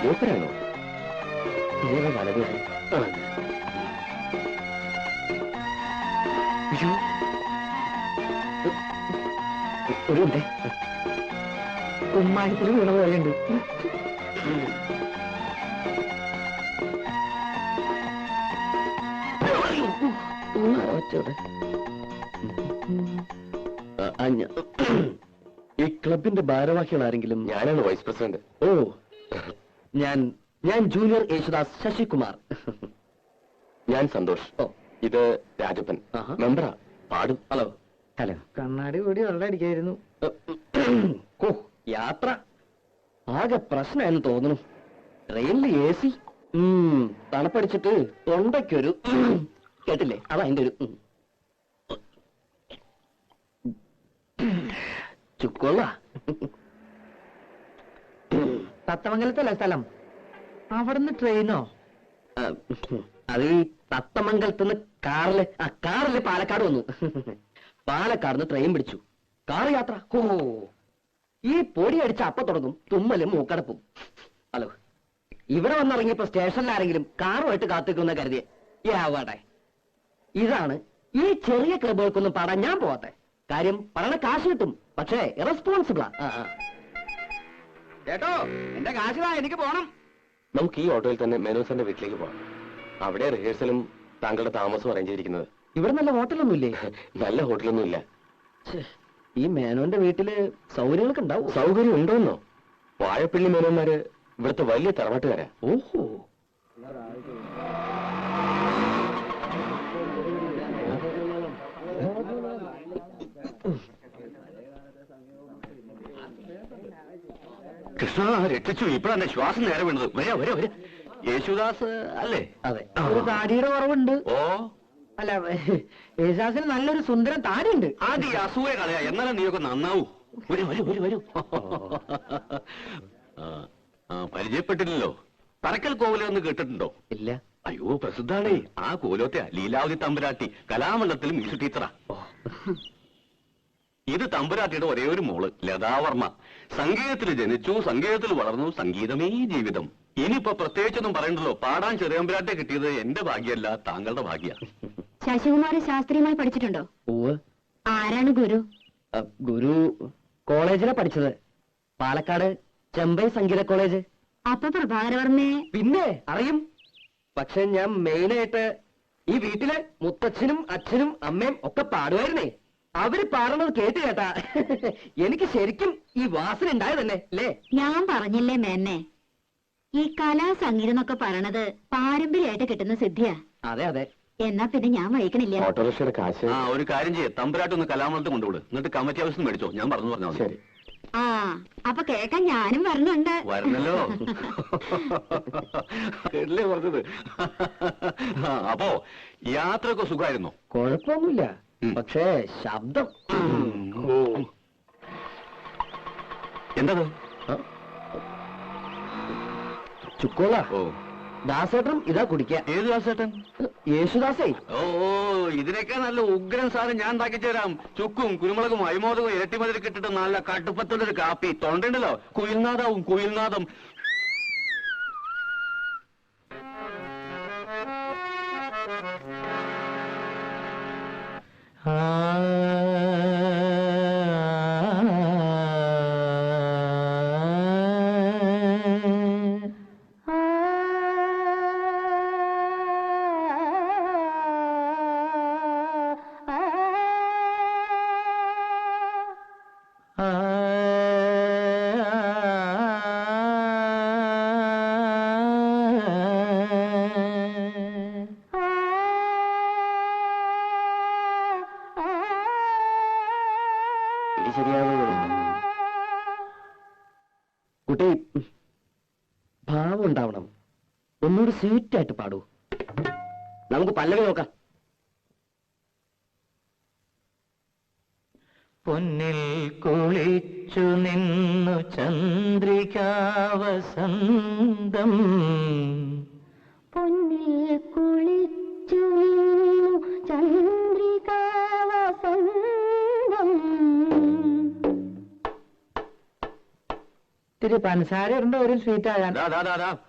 മൂപ്പരാണോ? ഇതേതാ വലത്? അയ്യോ, ഒരു മിനിറ്റ്. കുമ്മായത്തിൽ വീണ പോലെയുണ്ട്. ഈ ക്ലബിന്റെ ഭാരവാഹികൾ ആരെങ്കിലും? ഞാനാണ് വൈസ് പ്രസിഡന്റ്. ഓ, ഞാൻ ജൂനിയർ യേശുദാസ് ശശികുമാർ. ഞാൻ സന്തോഷ്. ഓ, ഇത് രാജപ്പൻ, മെമ്പറാ, പാടും. ഹലോ. ഹലോ. കണ്ണാടി കൂടി വെള്ളം അടിക്കായിരുന്നു. ഓ, യാത്ര ആകെ പ്രശ്നമായെന്ന് തോന്നുന്നു. ട്രെയിനിൽ AC, തണുപ്പടിച്ചിട്ട് തൊണ്ടയ്ക്കൊരു കേട്ടില്ലേ? അതാ അതിന്റെ ഒരു ചുക്കൊള്ള. തത്തമംഗലത്തല്ല സ്ഥലം, അവിടുന്ന് ട്രെയിനോ? അത് തത്തമംഗലത്തുനിന്ന് കാറില് പാലക്കാട് വന്നു. പാലക്കാട് ട്രെയിൻ പിടിച്ചു. കാർ യാത്ര. ഓ, ഈ പൊടി അടിച്ച അപ്പ തുടങ്ങും തുമ്മലും മൂക്കടപ്പും. ഹലോ, ഇവിടെ വന്നിറങ്ങിയപ്പോ സ്റ്റേഷനിൽ ആരെങ്കിലും കാറുമായിട്ട് കാത്തിക്കുന്ന കരുതിയെ യാവട്ടെ. ഇതാണ് ഈ ചെറിയ ക്ലബുകൾക്കൊന്നും പാടാൻ ഞാൻ പോവാത്തെ. കാര്യം പറയണ കാശ് കിട്ടും, പക്ഷേ ഇറസ്പോൺസിബിളാ. ചേട്ടോ, എന്റെ കാശിതാ, എനിക്ക് പോണം. നമുക്ക് ഈ ഓട്ടോയിൽ തന്നെ മേനോസറിന്റെ വീട്ടിലേക്ക് പോവാം. അവിടെ റിഹേഴ്സലും താങ്കളുടെ താമസവും അറേഞ്ച് ചെയ്തിരിക്കുന്നത്. ഇവിടെ നല്ല ഹോട്ടലൊന്നും ഇല്ലേ? നല്ല ഹോട്ടലൊന്നും ഇല്ല. ഈ മേനോന്റെ വീട്ടില് സൗകര്യങ്ങളൊക്കെ ഉണ്ടാവും. സൗകര്യം ഉണ്ടോന്നോ? വാഴപ്പള്ളി മേനോന്മാര് ഇവിടുത്തെ വലിയ തറവാട്ടുകാരാ. ഓഹോ. കൃഷ്ണ, രക്ഷിച്ചു. ഇപ്പോഴാണ് ശ്വാസം നേരെ വീണത്. വരെ യേശുദാസ് അല്ലേ? അതെ. ഒരു താടിയുടെ കുറവുണ്ട്. ഓ, അല്ല, യേശുദാസിന് നല്ലൊരു സുന്ദരം താടിയുണ്ട്. ആദ്യം അസൂയ കളയാ, എന്നാലും നീയൊക്കെ നന്നാവൂ. വരൂ. പരിചയപ്പെട്ടില്ലല്ലോ. പറക്കൽ കോവിലെന്ന് കേട്ടിട്ടുണ്ടോ? ഇല്ല. അയ്യോ, പ്രസിദ്ധാണേ. ആ കോലോത്തെ ലീലാവതി തമ്പുരാട്ടി കലാമണ്ഡലത്തിലും മ്യൂസിക് ടീച്ചറാ. ഇത് തമ്പുരാട്ടിയുടെ ഒരേ ഒരു മോള് ലതാവർമ്മ. സംഗീതത്തിൽ ജനിച്ചു, സംഗീതത്തിൽ വളർന്നു, സംഗീതമേ ജീവിതം. ഇനിയിപ്പോ പ്രത്യേകിച്ചൊന്നും പറയണ്ടല്ലോ. പാടാൻ ചെറിയമ്പുരാട്ടെ കിട്ടിയത് എന്റെ ഭാഗ്യമല്ല, താങ്കളുടെ ഭാഗ്യ. ശശികുമാര് ശാസ്ത്രീയമായി പഠിച്ചിട്ടുണ്ടോ? ആരാണ് ഗുരു? ഗുരു കോളേജിലാ പഠിച്ചത്, പാലക്കാട് ചെമ്പൈ സംഗീത കോളേജ്. അപ്പൊ പ്രഭാകരവർമ്മയെ പിന്നെ അറിയും. പക്ഷെ ഞാൻ മെയിനായിട്ട് ഈ വീട്ടിലെ മുത്തച്ഛനും അച്ഛനും അമ്മയും ഒക്കെ പാടുമായിരുന്നേ. അവര് പാടുന്നത് കേട്ടാ എനിക്ക് ശരിക്കും ഈ വാസന ഉണ്ടായതല്ലേ അല്ലേ? ഞാൻ പറഞ്ഞില്ലേ മേന്നെ, ഈ കലാസംഗീതം എന്നൊക്കെ പറയണത് പാരമ്പര്യമായിട്ട് കിട്ടുന്ന സിദ്ധിയാ. അതെ. എന്നാ പിന്നെ ഞാൻ വഹിക്കണില്ല. ഓട്ടോറിക്ഷയുടെ കാശ്. ഒരു കാര്യം ചെയ്യേ, തമ്പുരാട്ടൊന്ന് കലാമണ്ഡലത്തിൽ കൊണ്ടുവിട്. എന്നിട്ട് കമ്മിറ്റി ഹൗസിൽ മേടിച്ചോ. ഞാൻ പറഞ്ഞാൽ ശരി. അപ്പൊ കേക്കാൻ ഞാനും വരണുണ്ട്. വരണല്ലോ. കേട്ടില്ലേ പറഞ്ഞത്? അപ്പോ യാത്രയൊക്കെ സുഖമായിരുന്നോ? കുഴപ്പമൊന്നുമില്ല, പക്ഷേ ശബ്ദം. എന്തത്? ചുക്കോള. ദാസേട്ടനും ഇതാ കുടിക്കാൻ. ഏത് ദാസേട്ടൻ? യേശുദാസേ. ഓ, ഇതിനൊക്കെ നല്ല ഉഗ്രൻ സാധനം ഞാൻ ഉണ്ടാക്കി തരാം. ചുക്കും കുരുമുളകും അരിമോദകവും ഇരട്ടിമതിൽ കിട്ടിട്ട് നല്ല കട്ടുപ്പത്തുള്ളൊരു കാപ്പി. തൊണ്ടുണ്ടല്ലോ, കുയിൽനാദം. കുട്ടി, ഭാവം ഉണ്ടാവണം. ഒന്നുകൂടി സ്വീറ്റായിട്ട് പാടൂ. നമുക്ക് പല്ലവി നോക്കാം. പൊന്നിൽ കുളിച്ചു നിന്നു ചന്ദ്രികാവസന്തം, പൊന്നിൽ കുളിച്ചു നിന്നു ചന്ദ്രികാവസന്തം, ഇത്തിരി പഞ്ചസാര ഉണ്ടോ ഒരു സ്വീറ്റ് ആകാൻ?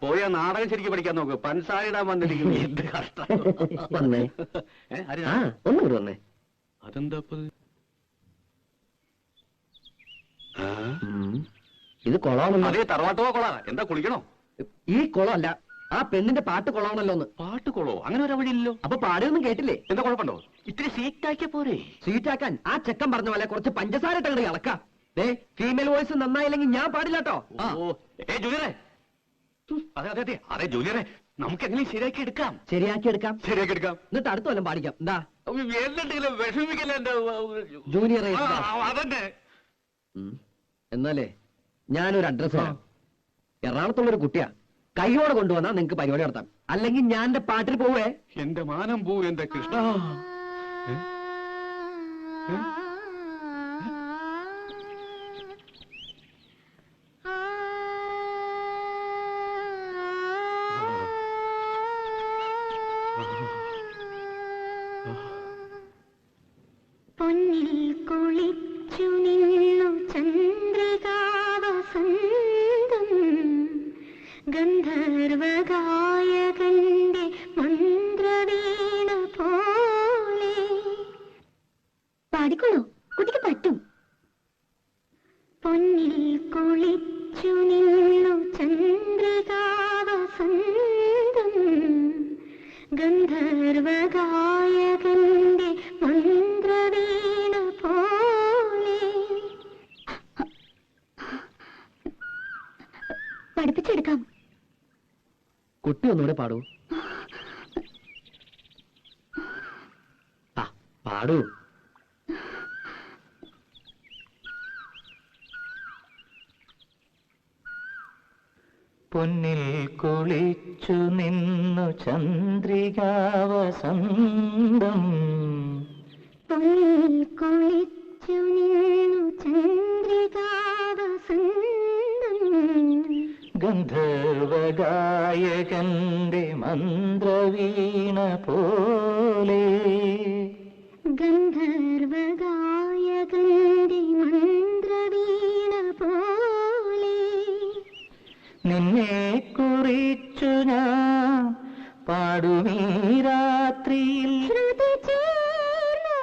പോയ നാടകം ശരിക്കും പഠിക്കാൻ നോക്ക്. പഞ്ചസാര ഇടാൻ വന്നിരിക്കുന്നു. എന്ത് കഷ്ടം. വന്നേ. ആ ഒന്നും കൂടി വന്നേ. അതെന്താ ഇത് കൊളാണല്ലോ. അതേ തറവാട്ടോ കൊളാ. എന്താ കുളിക്കണോ? ഈ കുളം അല്ല, ആ പെണ്ണിന്റെ പാട്ട് കൊളാണല്ലോ ഒന്ന്. പാട്ട് കൊളോ? അങ്ങനെ ഒരു വഴിയില്ലല്ലോ. അപ്പൊ പാടിയൊന്നും കേട്ടില്ലേ? എന്താ കുഴപ്പമുണ്ടോ? ഇത്തിരി സീറ്റാക്കിയ പോരെ. സ്വീറ്റാക്കാൻ ആ ചെക്കൻ പറഞ്ഞ പോലെ കുറച്ച് പഞ്ചസാര ഇട്ടങ്ങട് ഇളക്കാം. ഫീമെയിൽ വോയിസ് നന്നായില്ലെങ്കിൽ ഞാൻ പാടില്ലാട്ടോ. ജൂനിയറെ, അതെ ജൂനിയറെ, നമുക്ക് എങ്ങനെ ശരിയാക്കി എടുക്കാം. ശരിയാക്കി എടുക്കാം. എന്നിട്ട് അടുത്ത കൊല്ലം പാടിക്കാം. എന്താ എന്തെങ്കിലും വിഷമിക്കല്ലേ എന്റെ ജൂനിയറെ? അതന്നെ. എന്നാലേ ഞാനൊരു അഡ്രസ് തരാം. എറണാകുളത്തുള്ളൊരു കുട്ടിയാ. കൈയോടെ കൊണ്ടുവന്നാ നിങ്ങക്ക് പരിപാടി നടത്താം. അല്ലെങ്കിൽ ഞാൻ എന്റെ പാട്ടിൽ പോവേ. എന്റെ മാനം പോ എന്റെ കൃഷ്ണ. പൊന്നിൽ കുളിച്ചു നിന്നു ചന്ദ്രികാവസന്തം ഗന്ധർവഗായകന്റെ മന്ത്രവീണ പോലെ. പാടിക്കോളൂ, കുട്ടിക്ക് പറ്റും. പൊന്നിൽ കുളിച്ചു നിന്നു ചന്ദ്രികാവസന്തം ഗന്ധർവഗായകന്റെ മന്ത്രവീണ പോലെ. പഠിപ്പിച്ചെടുക്കാം. കുട്ടി ഒന്നുകൂടെ പാടൂ. ആ പാടൂ. പൊന്നിൽ കുളിച്ചു നിന്നു ചന്ദ്രികാവസന്തം പൊന്നിൽ കുളിച്ചു നിന്നു ചന്ദ്രികാവസന്തം ഗന്ധർവഗായകന്റെ മന്ത്രവീണ പോലെ. ഗന്ധർവഗായകന്റെ മന്ത്രവീണ പോലെ. നിന്നെ കുറിച്ചു ഞാൻ പാടുമീ രാത്രിയിൽ. ശ്രുതി ചേർന്നു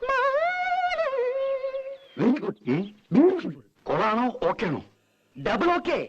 മൗനം. Very good. കൊളാണോ? ഓക്കെ ആണോ? Double okay.